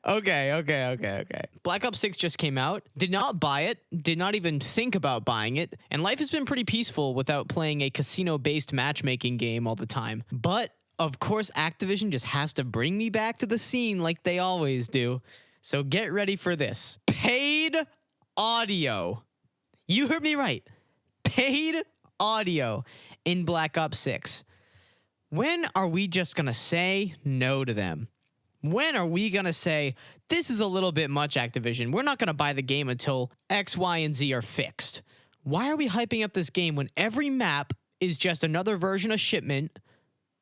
Okay. Black Ops 6 just came out. Did not buy it. Did not even think about buying it. And life has been pretty peaceful without playing a casino-based matchmaking game all the time. But, of course, Activision just has to bring me back to the scene like they always do. So get ready for this. Paid audio. You heard me right. Paid audio in Black Ops 6. When are we just going to say no to them? When are we going to say, this is a little bit much, Activision? We're not going to buy the game until X, Y, and Z are fixed. Why are we hyping up this game when every map is just another version of Shipment?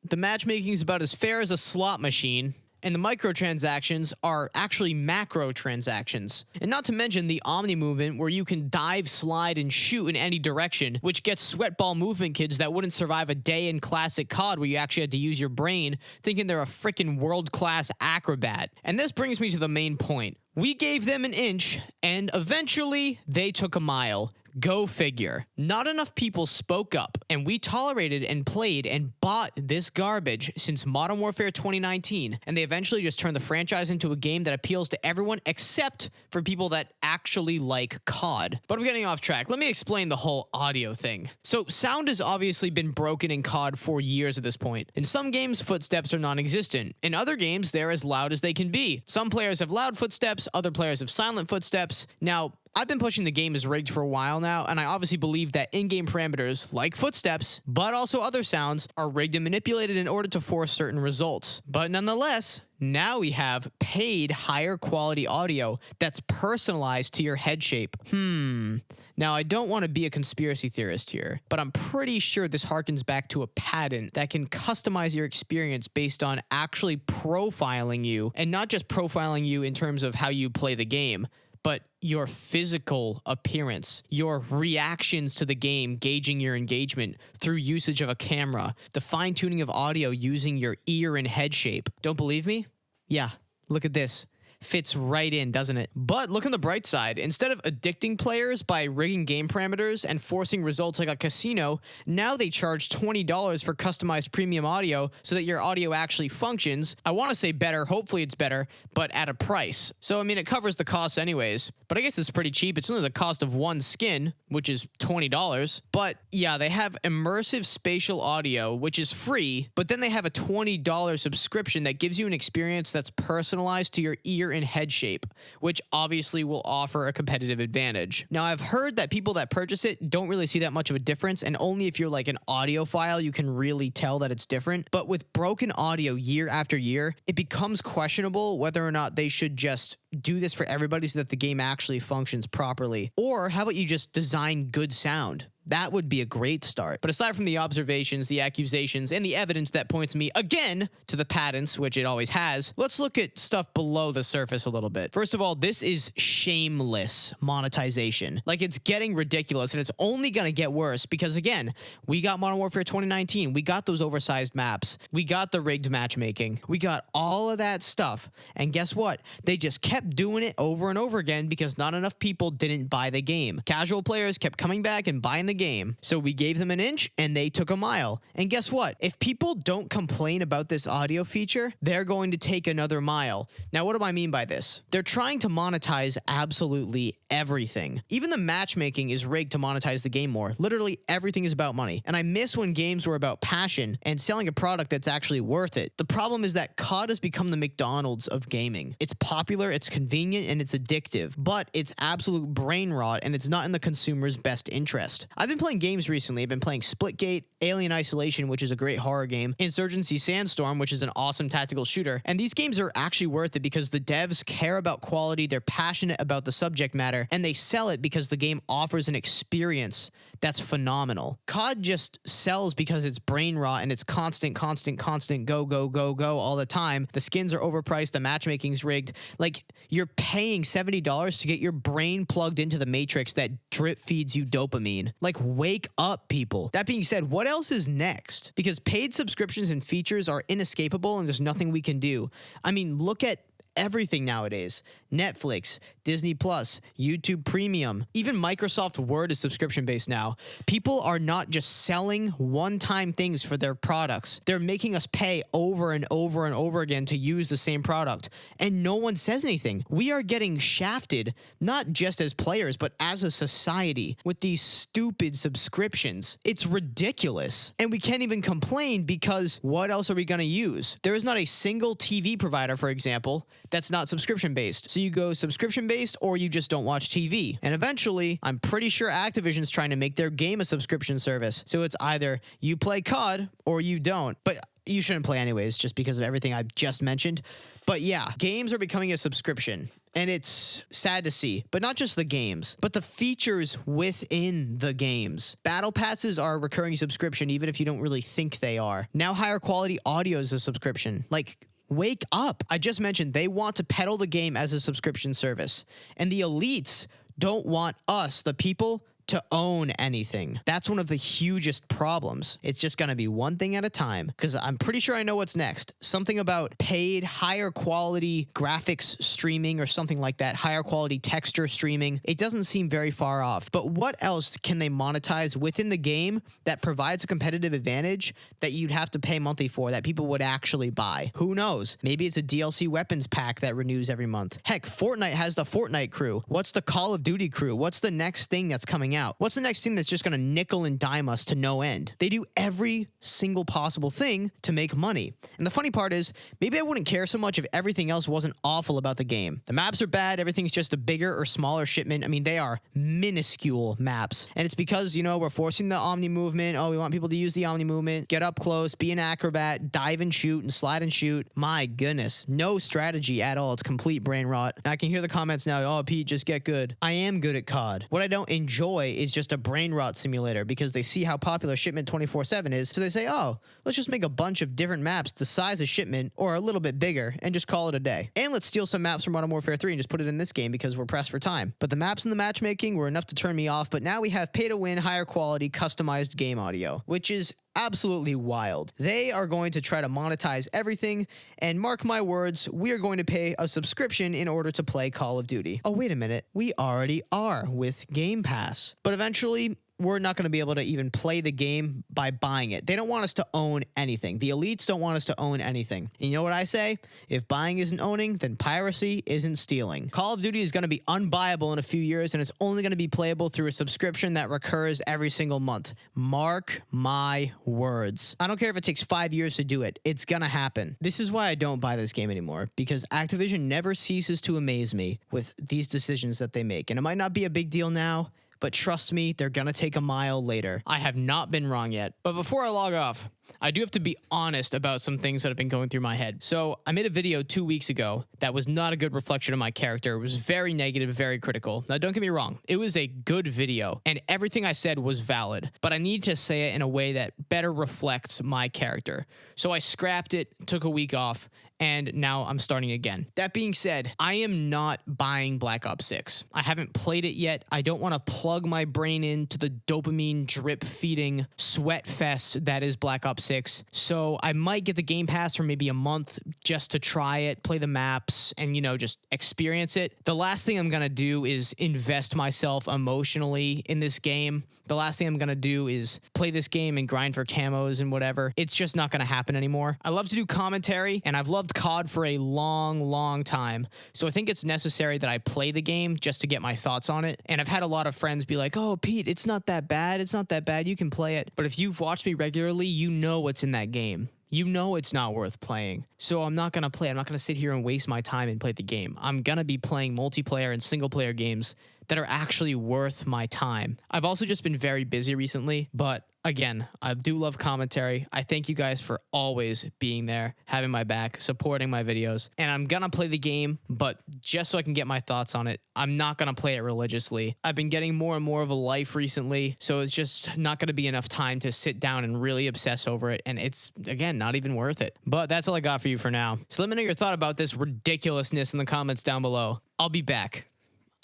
The matchmaking is about as fair as a slot machine. And the microtransactions are actually macro transactions. And not to mention the Omni movement where you can dive, slide, and shoot in any direction, which gets sweatball movement kids that wouldn't survive a day in classic COD where you actually had to use your brain, thinking they're a freaking world-class acrobat. And this brings me to the main point. We gave them an inch, and eventually they took a mile. Go figure. Not enough people spoke up, and we tolerated and played and bought this garbage since Modern Warfare 2019, and they eventually just turned the franchise into a game that appeals to everyone except for people that actually like COD. But I'm getting off track. Let me explain the whole audio thing. So, sound has obviously been broken in COD for years at this point. In some games, footsteps are non-existent. In other games, they're as loud as they can be. Some players have loud footsteps, other players have silent footsteps. Now, I've been pushing the game as rigged for a while now, and I obviously believe that in-game parameters, like footsteps, but also other sounds, are rigged and manipulated in order to force certain results. But nonetheless, now we have paid higher quality audio that's personalized to your head shape. Now, I don't want to be a conspiracy theorist here, but I'm pretty sure this harkens back to a patent that can customize your experience based on actually profiling you, and not just profiling you in terms of how you play the game, but your physical appearance, your reactions to the game, gauging your engagement through usage of a camera, the fine-tuning of audio using your ear and head shape. Don't believe me? Yeah, look at this. Fits right in, doesn't it? But look on the bright side. Instead of addicting players by rigging game parameters and forcing results like a casino, now they charge $20 for customized premium audio so that your audio actually functions. I want to say better, hopefully it's better, but at a price. So, I mean, it covers the costs anyways, but I guess it's pretty cheap. It's only the cost of one skin, which is $20. But yeah, they have immersive spatial audio, which is free, but then they have a $20 subscription that gives you an experience that's personalized to your ear and head shape, which obviously will offer a competitive advantage. Now, I've heard that people that purchase it don't really see that much of a difference, and only if you're like an audiophile, you can really tell that it's different. But with broken audio year after year, it becomes questionable whether or not they should just do this for everybody so that the game actually functions properly. Or how about you just design good sound? That would be a great start. But aside from the observations, the accusations, and the evidence that points me again to the patents, which it always has, let's look at stuff below the surface a little bit. First of all, this is shameless monetization. Like, it's getting ridiculous, and it's only gonna get worse because, again, we got Modern Warfare 2019, we got those oversized maps, we got the rigged matchmaking, we got all of that stuff, and guess what? They just kept doing it over and over again because not enough people didn't buy the game. Casual players kept coming back and buying the game. So we gave them an inch and they took a mile. And guess what? If people don't complain about this audio feature, they're going to take another mile. Now, what do I mean by this? They're trying to monetize absolutely everything. Even the matchmaking is rigged to monetize the game more. Literally everything is about money. And I miss when games were about passion and selling a product that's actually worth it. The problem is that COD has become the McDonald's of gaming. It's popular, it's convenient, and it's addictive, but it's absolute brain rot and it's not in the consumer's best interest. I've been playing games recently. I've been playing Splitgate, Alien Isolation, which is a great horror game, Insurgency Sandstorm, which is an awesome tactical shooter, and these games are actually worth it because the devs care about quality, they're passionate about the subject matter, and they sell it because the game offers an experience that's phenomenal. COD just sells because it's brain rot and it's constant, go all the time. The skins are overpriced, the matchmaking's rigged. Like, you're paying $70 to get your brain plugged into the matrix that drip feeds you dopamine. Like, wake up, people. That being said, what else is next? Because paid subscriptions and features are inescapable and there's nothing we can do. I mean, look at everything nowadays. Netflix, Disney Plus, YouTube Premium, even Microsoft Word is subscription based now. People are not just selling one-time things for their products. They're making us pay over and over and over again to use the same product, and no one says anything. We are getting shafted, not just as players, but as a society with these stupid subscriptions. It's ridiculous. And we can't even complain because what else are we going to use? There is not a single TV provider, for example, that's not subscription based. So you go subscription based or you just don't watch TV. And eventually, I'm pretty sure Activision's trying to make their game a subscription service. So it's either you play COD or you don't. But you shouldn't play anyways, just because of everything I've just mentioned. But yeah, games are becoming a subscription. And it's sad to see, but not just the games, but the features within the games. Battle passes are a recurring subscription, even if you don't really think they are. Now higher quality audio is a subscription. Like, wake up. I just mentioned they want to peddle the game as a subscription service. And the elites don't want us, the people, to own anything. That's one of the hugest problems. It's just going to be one thing at a time, because I'm pretty sure I know what's next. Something about paid, higher quality graphics streaming or something like that, higher quality texture streaming. It doesn't seem very far off. But what else can they monetize within the game that provides a competitive advantage that you'd have to pay monthly for, that people would actually buy? Who knows? Maybe it's a DLC weapons pack that renews every month. Heck, Fortnite has the Fortnite crew. What's the Call of Duty crew? What's the next thing that's coming out? What's the next thing that's just going to nickel and dime us to no end? They do every single possible thing to make money. And the funny part is, maybe I wouldn't care so much if everything else wasn't awful about the game. The maps are bad, everything's just a bigger or smaller shipment. I mean, they are minuscule maps. And it's because, you know, we're forcing the Omni movement. Oh, we want people to use the Omni movement, get up close, be an acrobat, dive and shoot and slide and shoot. My goodness, no strategy at all. It's complete brain rot. I can hear the comments now, oh, Pete, just get good. I am good at COD. What I don't enjoy is just a brain rot simulator, because they see how popular Shipment 24/7 is, so they say, oh, let's just make a bunch of different maps the size of Shipment or a little bit bigger and just call it a day. And let's steal some maps from Modern Warfare 3 and just put it in this game because we're pressed for time. But the maps and the matchmaking were enough to turn me off, but now we have pay to win, higher quality, customized game audio, which is absolutely wild. They are going to try to monetize everything, and mark my words, we are going to pay a subscription in order to play Call of Duty. Oh, wait a minute. We already are with Game Pass. But eventually, we're not going to be able to even play the game by buying it. They don't want us to own anything. The elites don't want us to own anything. And you know what I say? If buying isn't owning, then piracy isn't stealing. Call of Duty is going to be unbuyable in a few years, and it's only going to be playable through a subscription that recurs every single month. Mark my words. I don't care if it takes 5 years to do it. It's going to happen. This is why I don't buy this game anymore, because Activision never ceases to amaze me with these decisions that they make. And it might not be a big deal now, but trust me, they're gonna take a mile later. I have not been wrong yet. But before I log off, I do have to be honest about some things that have been going through my head. So I made a video 2 weeks ago that was not a good reflection of my character. It was very negative, very critical. Now, don't get me wrong. It was a good video, and everything I said was valid. But I need to say it in a way that better reflects my character. So I scrapped it, took a week off, and now I'm starting again. That being said, I am not buying Black Ops 6. I haven't played it yet. I don't want to plug my brain into the dopamine drip-feeding sweat fest that is Black Ops 6. So I might get the Game Pass for maybe a month just to try it, play the maps, and, you know, just experience it. The last thing I'm going to do is invest myself emotionally in this game. The last thing I'm going to do is play this game and grind for camos and whatever. It's just not going to happen anymore. I love to do commentary, and I've loved COD for a long, long time. So I think it's necessary that I play the game just to get my thoughts on it. And I've had a lot of friends be like, oh, Pete, it's not that bad. It's not that bad. You can play it. But if you've watched me regularly, you know what's in that game. You know it's not worth playing. So I'm not going to play. I'm not going to sit here and waste my time and play the game. I'm going to be playing multiplayer and single player games that are actually worth my time. I've also just been very busy recently, but again, I do love commentary. I thank you guys for always being there, having my back, supporting my videos. And I'm gonna play the game, but just so I can get my thoughts on it, I'm not gonna play it religiously. I've been getting more and more of a life recently, so it's just not gonna be enough time to sit down and really obsess over it. And it's, again, not even worth it. But that's all I got for you for now. So let me know your thought about this ridiculousness in the comments down below. I'll be back.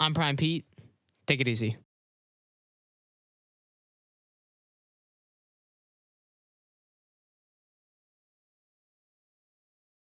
I'm Prime Pete. Take it easy.